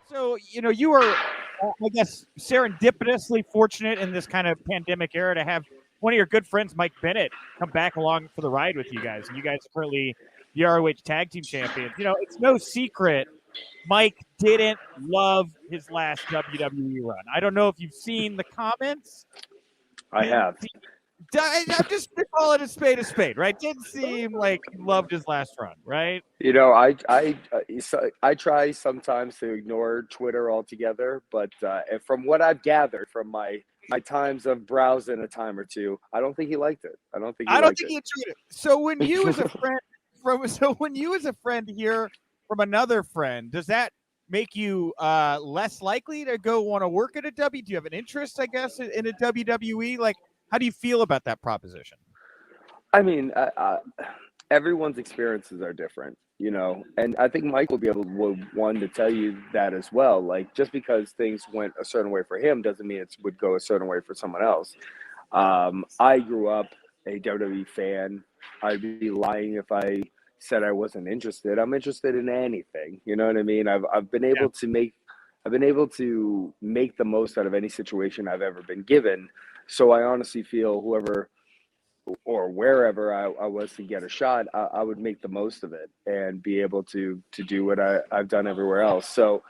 So, you are, I guess, serendipitously fortunate in this kind of pandemic era to have one of your good friends, Mike Bennett, come back along for the ride with you guys. And you guys are currently the ROH Tag Team Champions. It's no secret Mike didn't love his last WWE run. I don't know if you've seen the comments. I have. I'm just going to call it a spade, right? Didn't seem like he loved his last run, right? I try sometimes to ignore Twitter altogether, but from what I've gathered from my times of browsing a time or two, I don't think he liked it. I don't think he enjoyed it. So when you as a friend hear from another friend, does that make you less likely to go want to work at a W? Do you have an interest, I guess, in a WWE? Like, how do you feel about that proposition? I mean, everyone's experiences are different, and I think Mike will be able to tell you that as well. Like, just because things went a certain way for him doesn't mean it would go a certain way for someone else. I grew up a WWE fan. I'd be lying if I said I wasn't interested. I'm interested in anything. You know what I mean? I've been able to make the most out of any situation I've ever been given. So I honestly feel whoever or wherever I was to get a shot, I would make the most of it and be able to do what I've done everywhere else. So,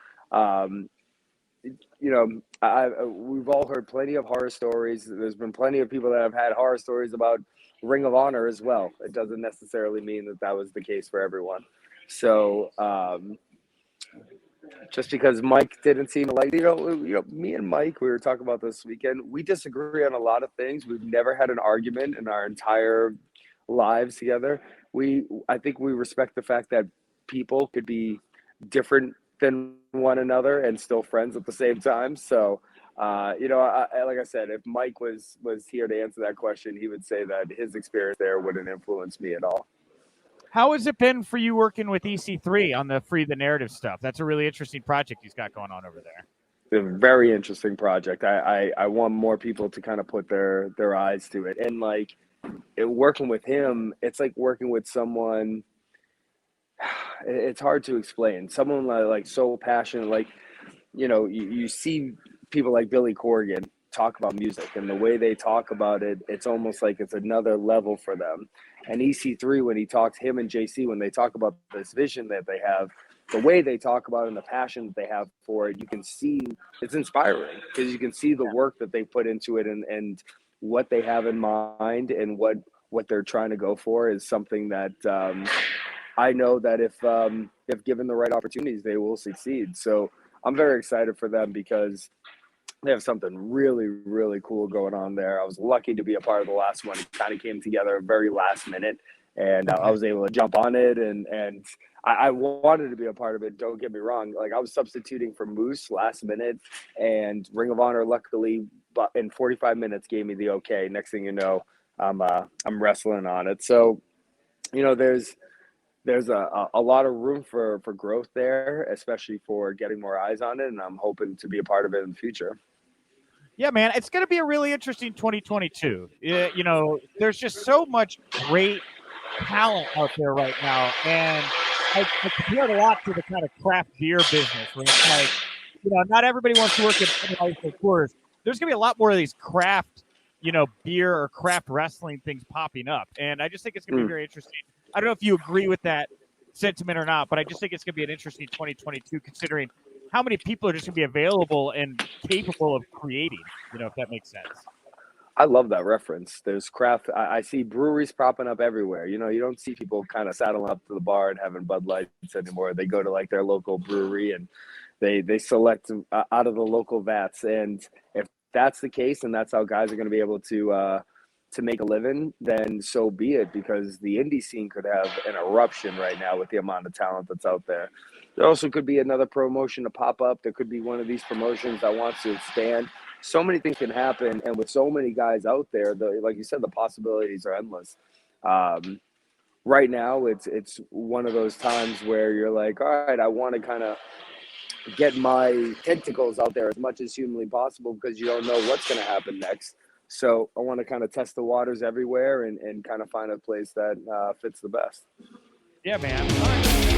we've all heard plenty of horror stories. There's been plenty of people that have had horror stories about Ring of Honor as well. It doesn't necessarily mean that was the case for everyone. So, just because Mike didn't seem like, me and Mike, we were talking about this weekend. We disagree on a lot of things. We've never had an argument in our entire lives together. I think we respect the fact that people could be different than one another and still friends at the same time. So, like I said, if Mike was here to answer that question, he would say that his experience there wouldn't influence me at all. How has it been for you working with EC3 on the Free the Narrative stuff? That's a really interesting project he's got going on over there. A very interesting project. I want more people to kind of put their eyes to it. And like working with him, it's like working with someone, it's hard to explain. Someone like so passionate, like, you see people like Billy Corgan talk about music, and the way they talk about it, it's almost like it's another level for them. And EC3, when he talks, him and JC, when they talk about this vision that they have, the way they talk about it and the passion that they have for it, you can see it's inspiring because you can see the work that they put into it and what they have in mind and what they're trying to go for is something that I know that if given the right opportunities, they will succeed. So I'm very excited for them because they have something really, really cool going on there. I was lucky to be a part of the last one. It kind of came together very last minute, and I was able to jump on it, and I wanted to be a part of it. Don't get me wrong. Like, I was substituting for Moose last minute, and Ring of Honor, luckily, in 45 minutes, gave me the okay. Next thing you know, I'm wrestling on it. So, there's a lot of room for growth there, especially for getting more eyes on it, and I'm hoping to be a part of it in the future. Yeah, man, it's going to be a really interesting 2022. There's just so much great talent out there right now, and I compare it a lot to the kind of craft beer business where it's like, not everybody wants to work at Coors. There's going to be a lot more of these craft, beer or craft wrestling things popping up, and I just think it's going to be very interesting. I don't know if you agree with that sentiment or not, but I just think it's going to be an interesting 2022 considering how many people are just going to be available and capable of creating, if that makes sense. I love that reference. There's craft. I see breweries popping up everywhere. You don't see people kind of saddling up to the bar and having Bud Lights anymore. They go to like their local brewery and they select out of the local vats. And if that's the case and that's how guys are going to be able to make a living, then so be it, because the indie scene could have an eruption right now with the amount of talent that's out there. There also could be another promotion to pop up. There could be one of these promotions that wants to expand. So many things can happen, and with so many guys out there, like you said, the possibilities are endless. Right now, it's one of those times where you're like, all right, I want to kind of get my tentacles out there as much as humanly possible because you don't know what's going to happen next. So I want to kind of test the waters everywhere and kind of find a place that fits the best. Yeah, man. All right.